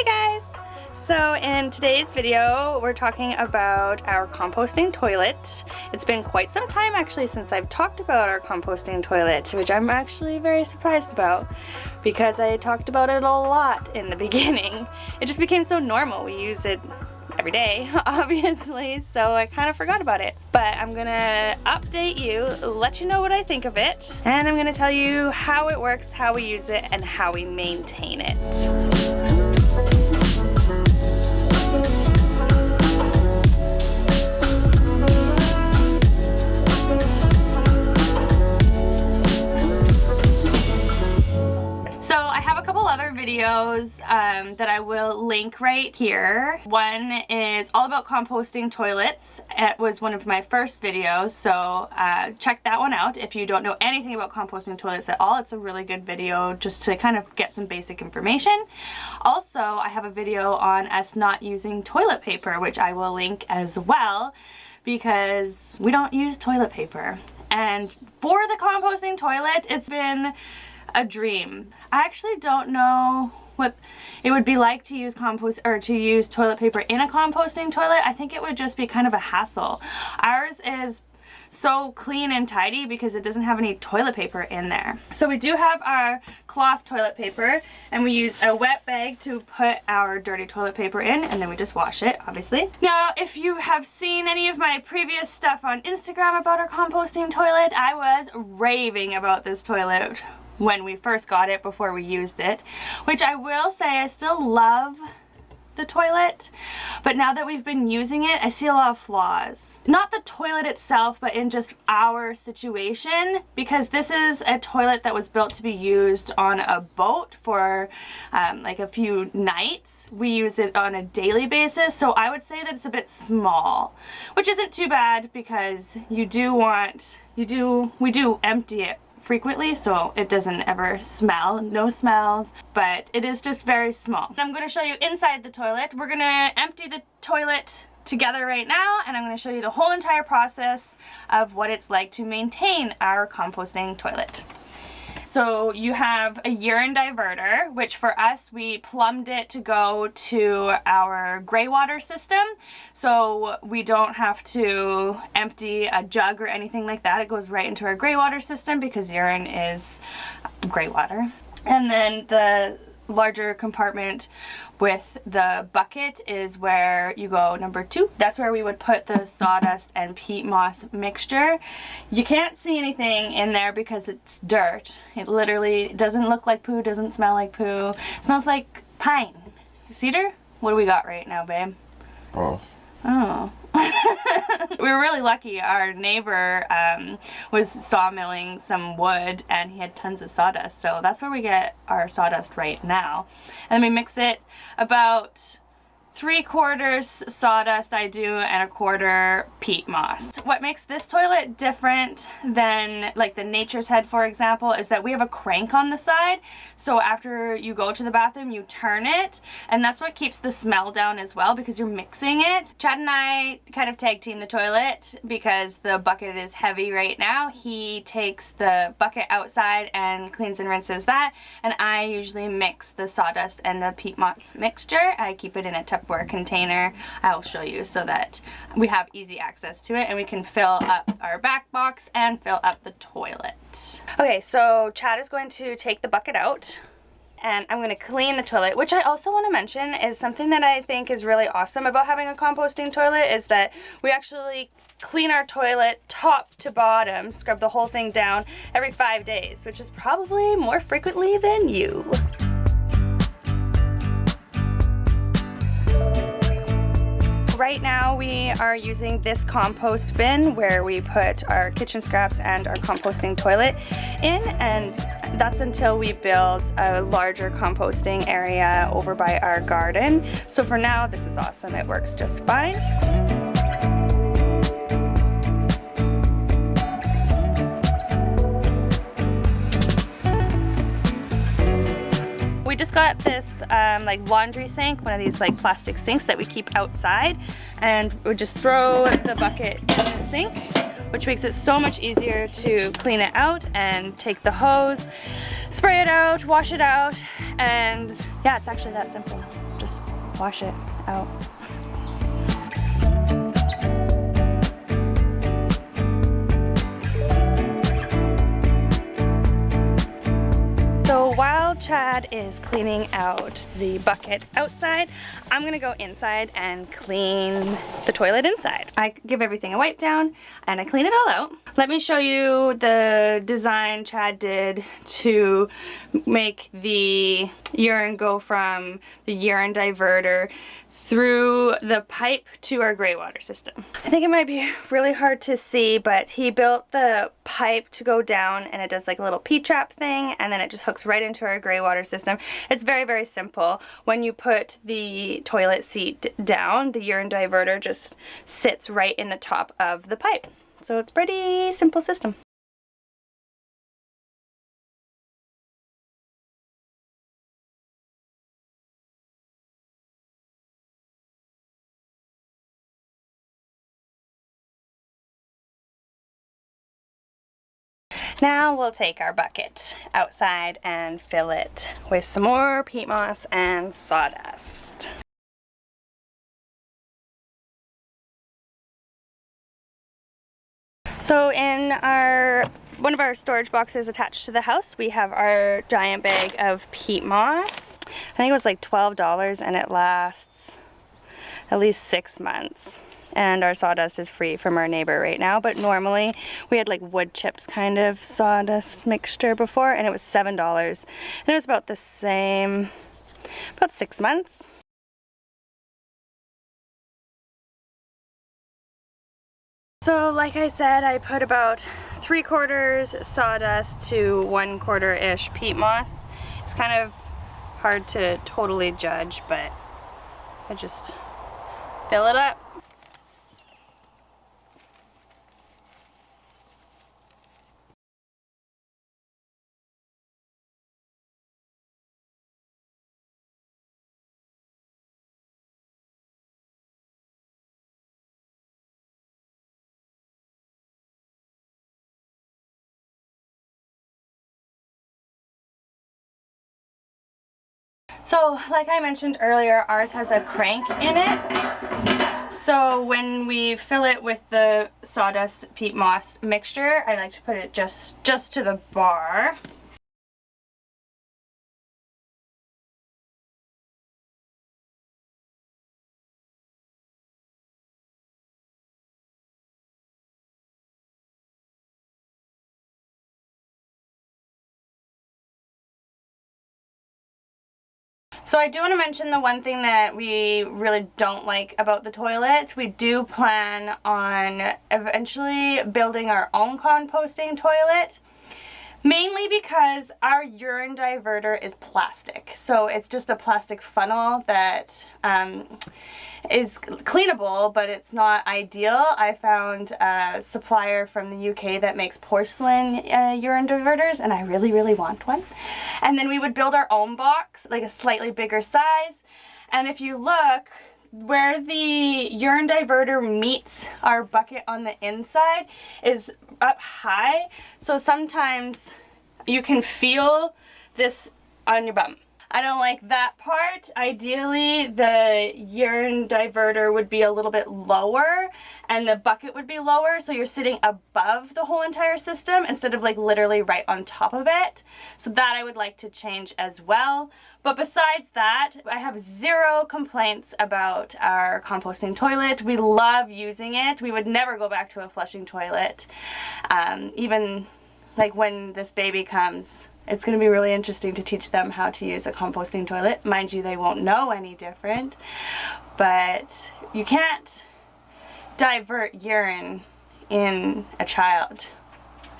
Hey guys! So in today's video, we're talking about our composting toilet. It's been quite some time actually since I've talked about our composting toilet, which I'm actually very surprised about because I talked about it a lot in the beginning. It just became so normal. We use it every day, obviously, so I kind of forgot about it. But I'm gonna update you, let you know what I think of it, and I'm gonna tell you how it works, how we use it, and how we maintain it. Other videos that I will link right here. One is all about composting toilets. It was one of my first videos, so check that one out if you don't know anything about composting toilets at all. It's a really good video just to kind of get some basic information. Also, I have a video on us not using toilet paper, which I will link as well, because we don't use toilet paper. And for the composting toilet, it's been a dream. I actually don't know what it would be like to use use toilet paper in a composting toilet. I think it would just be kind of a hassle. Ours is so clean and tidy because it doesn't have any toilet paper in there. So we do have our cloth toilet paper, and we use a wet bag to put our dirty toilet paper in, and then we just wash it, obviously. Now, if you have seen any of my previous stuff on Instagram about our composting toilet, I was raving about this toilet when we first got it, before we used it, which I will say I still love the toilet, but now that we've been using it, I see a lot of flaws. Not the toilet itself, but in just our situation, because this is a toilet that was built to be used on a boat for like a few nights. We use it on a daily basis, so I would say that it's a bit small, which isn't too bad because we do empty it frequently, so it doesn't ever smell, no smells, but it is just very small. I'm going to show you inside the toilet. We're going to empty the toilet together right now, and I'm going to show you the whole entire process of what it's like to maintain our composting toilet. So you have a urine diverter, which for us, we plumbed it to go to our gray water system, so we don't have to empty a jug or anything like that. It goes right into our gray water system because urine is gray water. And then the larger compartment with the bucket is where you go number 2. That's where we would put the sawdust and peat moss mixture. You can't see anything in there because it's dirt. It literally doesn't look like poo, doesn't smell like poo. It smells like pine. Cedar? What do we got right now, babe? Oh. We were really lucky. Our neighbor was sawmilling some wood, and he had tons of sawdust, so that's where we get our sawdust right now. And then we mix it about 3/4 sawdust I do and 1/4 peat moss. What makes this toilet different than like the Nature's Head, for example, is that we have a crank on the side, so after you go to the bathroom you turn it, and that's what keeps the smell down as well because you're mixing it. Chad and I kind of tag team the toilet because the bucket is heavy right now. He takes the bucket outside and cleans and rinses that, and I usually mix the sawdust and the peat moss mixture. I keep it in a Tupperware container. I will show you so that we have easy access to it and we can fill up our back box and fill up the toilet. Okay, so Chad is going to take the bucket out and I'm going to clean the toilet, which I also want to mention is something that I think is really awesome about having a composting toilet is that we actually clean our toilet top to bottom, scrub the whole thing down every 5 days, which is probably more frequently than you. Right now we are using this compost bin where we put our kitchen scraps and our composting toilet in, and that's until we build a larger composting area over by our garden. So for now, this is awesome. It works just fine. We just got this like laundry sink, one of these like plastic sinks that we keep outside, and we just throw the bucket in the sink, which makes it so much easier to clean it out and take the hose, spray it out, wash it out, and yeah, it's actually that simple. just wash it out. So while Chad is cleaning out the bucket outside, I'm gonna go inside and clean the toilet inside. I give everything a wipe down and I clean it all out. Let me show you the design Chad did to make the urine go from the urine diverter through the pipe to our gray water system. I think it might be really hard to see, but he built the pipe to go down and it does like a little P-trap thing and then it just hooks right into our gray water system. It's very, very simple. When you put the toilet seat down, the urine diverter just sits right in the top of the pipe. So it's a pretty simple system. Now we'll take our bucket outside and fill it with some more peat moss and sawdust. So in one of our storage boxes attached to the house, we have our giant bag of peat moss. I think it was like $12 and it lasts at least 6 months. And our sawdust is free from our neighbor right now, but normally we had like wood chips kind of sawdust mixture before and it was $7 and it was about the same, about 6 months. So like I said, I put about 3/4 sawdust to 1/4-ish peat moss. It's kind of hard to totally judge, but I just fill it up. So like I mentioned earlier, ours has a crank in it. So when we fill it with the sawdust peat moss mixture, I like to put it just to the bar. So I do want to mention the one thing that we really don't like about the toilet. We do plan on eventually building our own composting toilet. Mainly because our urine diverter is plastic. So it's just a plastic funnel that is cleanable, but it's not ideal. I found a supplier from the UK that makes porcelain urine diverters, and I really, really want one. And then we would build our own box, like a slightly bigger size. And if you look, where the urine diverter meets our bucket on the inside is up high, so sometimes you can feel this on your bum. I don't like that part. Ideally, the urine diverter would be a little bit lower and the bucket would be lower, so you're sitting above the whole entire system instead of like literally right on top of it. So that I would like to change as well. But besides that, I have zero complaints about our composting toilet. We love using it. We would never go back to a flushing toilet. Even like when this baby comes, it's going to be really interesting to teach them how to use a composting toilet. Mind you, they won't know any different, but you can't divert urine in a child,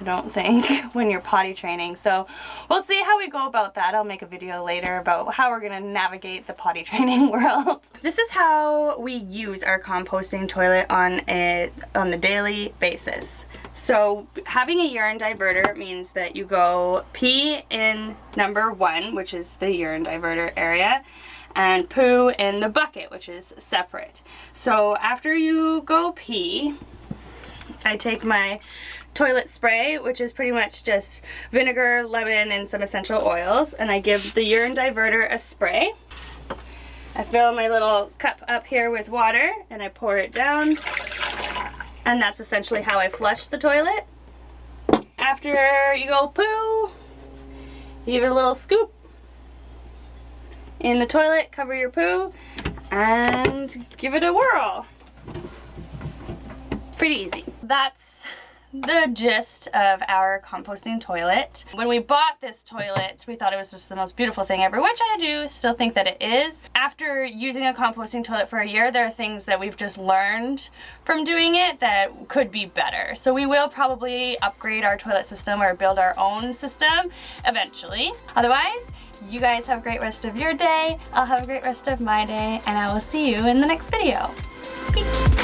I don't think, when you're potty training. So we'll see how we go about that. I'll make a video later about how we're going to navigate the potty training world. This is how we use our composting toilet on the daily basis. So having a urine diverter means that you go pee in number 1, which is the urine diverter area, and poo in the bucket, which is separate. So after you go pee, I take my toilet spray, which is pretty much just vinegar, lemon, and some essential oils, and I give the urine diverter a spray. I fill my little cup up here with water and I pour it down. And that's essentially how I flush the toilet. After you go poo, you give it a little scoop in the toilet, cover your poo, and give it a whirl. Pretty easy. That's the gist of our composting toilet. When we bought this toilet, we thought it was just the most beautiful thing ever, which I do still think that it is. After using a composting toilet for a year, there are things that we've just learned from doing it that could be better. So we will probably upgrade our toilet system or build our own system eventually. Otherwise, you guys have a great rest of your day. I'll have a great rest of my day, and I will see you in the next video. Peace.